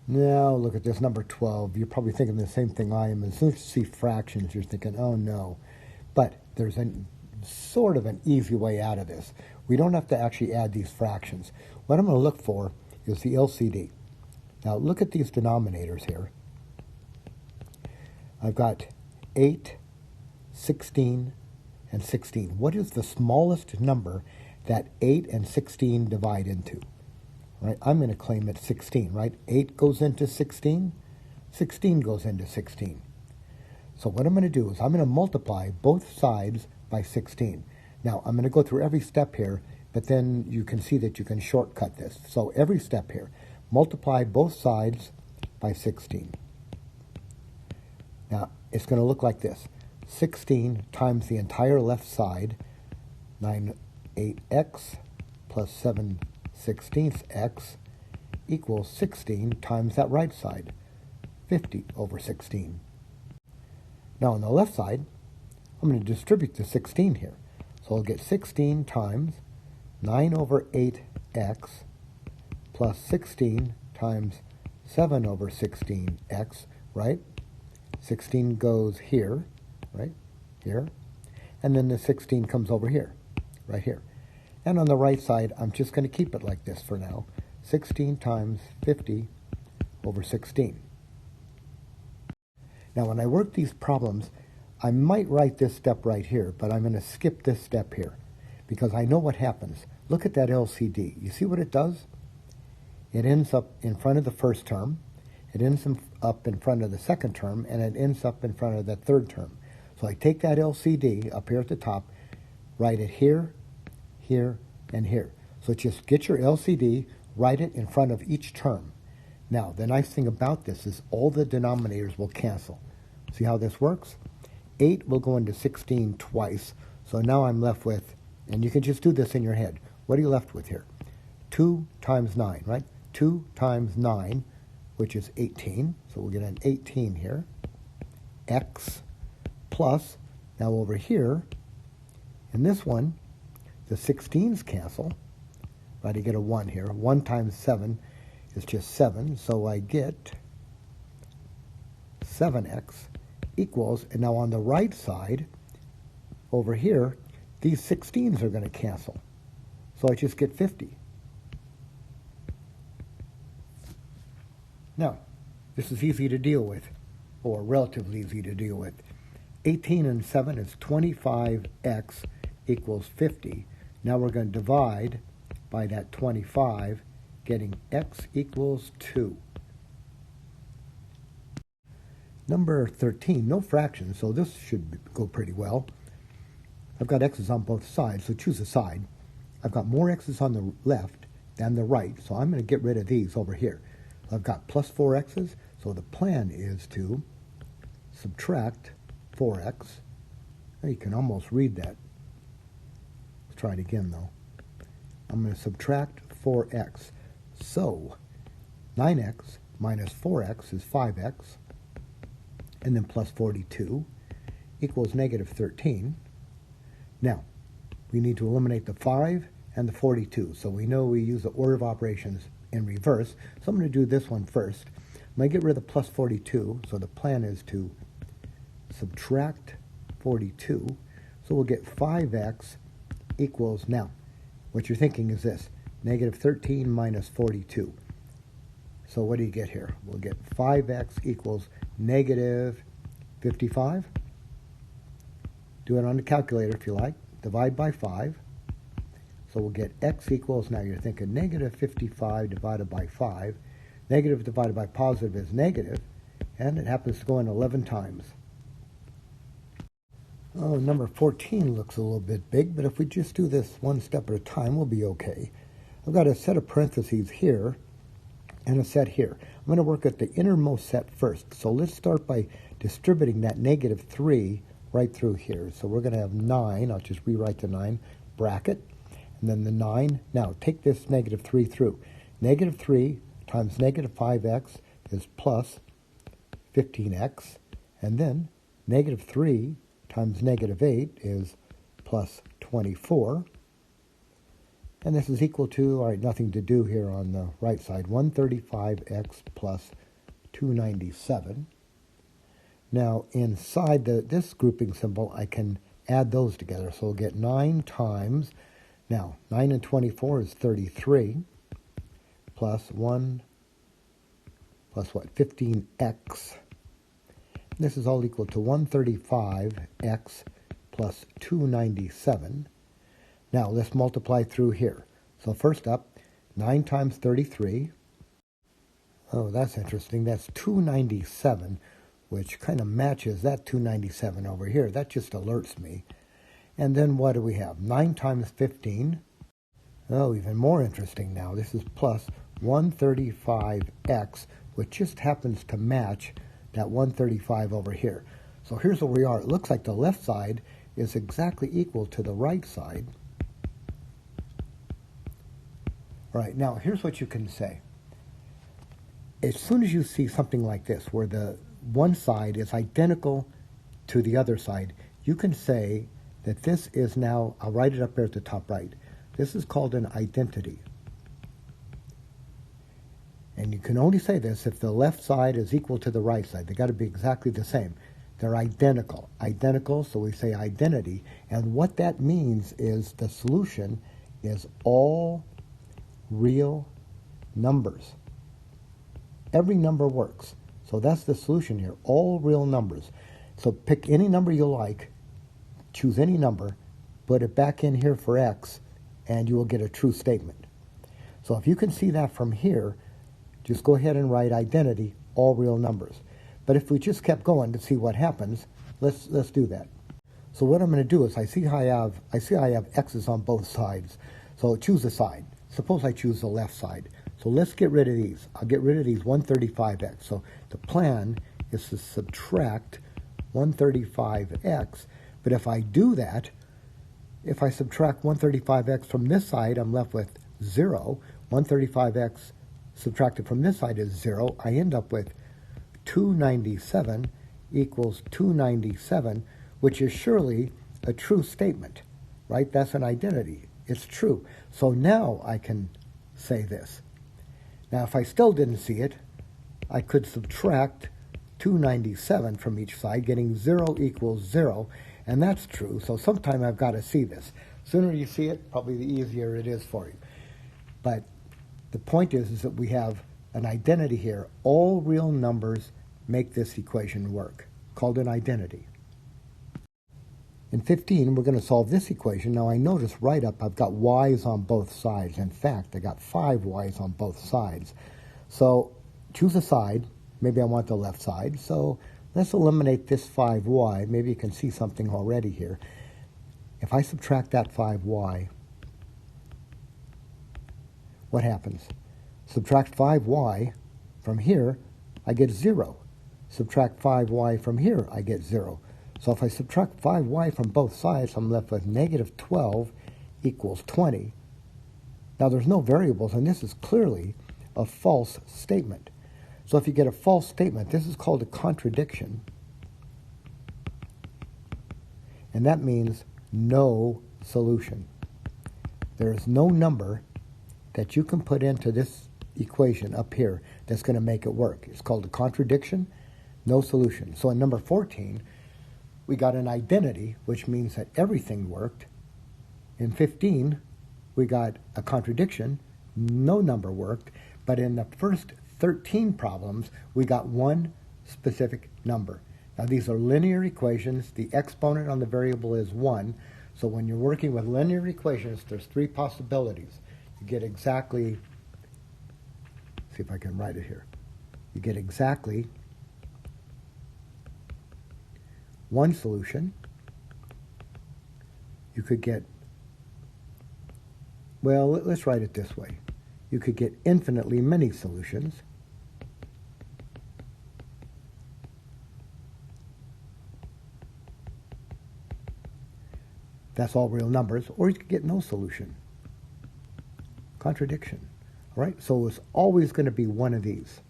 Now look at this number 12. You're probably thinking the same thing I am. As soon as you see fractions, you're thinking, oh no. But there's a sort of an easy way out of this. We don't have to actually add these fractions. What I'm going to look for is the LCD. Now look at these denominators here. I've got 8, 16, and 16. What is the smallest number that 8 and 16 divide into? Right? I'm going to claim it's 16, right? 8 goes into 16, 16 goes into 16. So what I'm going to do is I'm going to multiply both sides by 16. Now, I'm going to go through every step here, but then you can see that you can shortcut this. So every step here, multiply both sides by 16. Now, it's going to look like this. 16 times the entire left side, 8x plus 7/16 x equals 16 times that right side, 50 over 16. Now on the left side, I'm going to distribute the 16 here. So I'll get 16 times 9 over 8x plus 16 times 7 over 16x, right? 16 goes here, right? Here. And then the 16 comes over here, right here. And on the right side, I'm just going to keep it like this for now. 16 times 50 over 16. Now, when I work these problems, I might write this step right here, but I'm going to skip this step here because I know what happens. Look at that LCD. You see what it does? It ends up in front of the first term, it ends up in front of the second term, and it ends up in front of the third term. So I take that LCD up here at the top, write it here, here, and here. So just get your LCD, write it in front of each term. Now, the nice thing about this is all the denominators will cancel. See how this works? 8 will go into 16 twice. So now I'm left with, and you can just do this in your head. What are you left with here? 2 times 9, right? 2 times 9, which is 18. So we'll get an 18 here. X plus, now over here, in this one, the 16s cancel. Right, I get a 1 here. 1 times 7 is just 7. So I get 7x equals, and now on the right side, over here, these 16s are going to cancel. So I just get 50. Now, this is easy to deal with, or relatively easy to deal with. 18 and 7 is 25x equals 50. Now we're going to divide by that 25, getting x equals 2. Number 13, no fractions, so this should go pretty well. I've got x's on both sides, so choose a side. I've got more x's on the left than the right, so I'm going to get rid of these over here. I've got plus 4x's, so the plan is to subtract 4x. Now you can almost read that. Let's try it again, though. I'm going to subtract 4x. So 9x minus 4x is 5x, and then plus 42 equals negative 13. Now, we need to eliminate the 5 and the 42. So we know we use the order of operations in reverse. So I'm going to do this one first. I'm going to get rid of the plus 42. So the plan is to subtract 42. So we'll get 5x equals, now, what you're thinking is this, negative 13 minus 42. So what do you get here? We'll get 5x equals negative 55. Do it on the calculator if you like. Divide by 5. So we'll get x equals, now you're thinking negative 55 divided by 5. Negative divided by positive is negative, and it happens to go in 11 times. Oh, number 14 looks a little bit big, but if we just do this one step at a time, we'll be okay. I've got a set of parentheses here and a set here. I'm going to work at the innermost set first. So let's start by distributing that negative 3 right through here. So we're going to have 9. I'll just rewrite the 9, bracket, and then the 9. Now, take this negative 3 through. Negative 3 times negative 5x is plus 15x, and then negative 3 times negative 8 is plus 24. And this is equal to, all right, nothing to do here on the right side, 135x plus 297. Now, inside this grouping symbol, I can add those together. So we'll get 9 times, now, 9 and 24 is 33, plus 1, plus what, 15x. This is all equal to 135x plus 297. Now, let's multiply through here. So first up, 9 times 33. Oh, that's interesting. That's 297, which kind of matches that 297 over here. That just alerts me. And then what do we have? 9 times 15. Oh, even more interesting now. This is plus 135x, which just happens to match that 135 over here. So here's where we are. It looks like the left side is exactly equal to the right side. All right, now here's what you can say. As soon as you see something like this, where the one side is identical to the other side, you can say that this is now, I'll write it up there at the top right, this is called an identity. And you can only say this if the left side is equal to the right side. They've got to be exactly the same. They're identical. Identical, so we say identity. And what that means is the solution is all real numbers. Every number works. So that's the solution here, all real numbers. So pick any number you like, choose any number, put it back in here for x, and you will get a true statement. So if you can see that from here, just go ahead and write identity, all real numbers. But if we just kept going to see what happens, let's do that. So what I'm going to do is I see I have x's on both sides. So choose a side. Suppose I choose the left side. So let's get rid of these. I'll get rid of these 135x. So the plan is to subtract 135x. But if I do that, if I subtract 135x from this side, I'm left with 0. 135x subtracted from this side is 0. I end up with 297 equals 297, which is surely a true statement, right? That's an identity. It's true. So now I can say this. Now, if I still didn't see it, I could subtract 297 from each side, getting 0 equals 0, and that's true. So sometime I've got to see this. Sooner you see it, probably the easier it is for you. But the point is that we have an identity here. All real numbers make this equation work, called an identity. In 15, we're going to solve this equation. Now, I notice right up I've got y's on both sides. In fact, I got 5 y's on both sides. So choose a side. Maybe I want the left side. So let's eliminate this 5y. Maybe you can see something already here. If I subtract that 5y, what happens? Subtract 5y from here, I get 0. Subtract 5y from here, I get 0. So if I subtract 5y from both sides, I'm left with negative 12 equals 20. Now there's no variables, and this is clearly a false statement. So if you get a false statement, this is called a contradiction. And that means no solution. There is no number that you can put into this equation up here that's going to make it work. It's called a contradiction, no solution. So in number 14, we got an identity, which means that everything worked. In 15, we got a contradiction, no number worked. But in the first 13 problems, we got one specific number. Now, these are linear equations. The exponent on the variable is 1. So when you're working with linear equations, there's 3 possibilities. You get exactly, see if I can write it here. You get exactly one solution. You could get, well, let's write it this way. You could get infinitely many solutions. That's all real numbers. Or you could get no solution. Contradiction. All right? So it's always going to be one of these.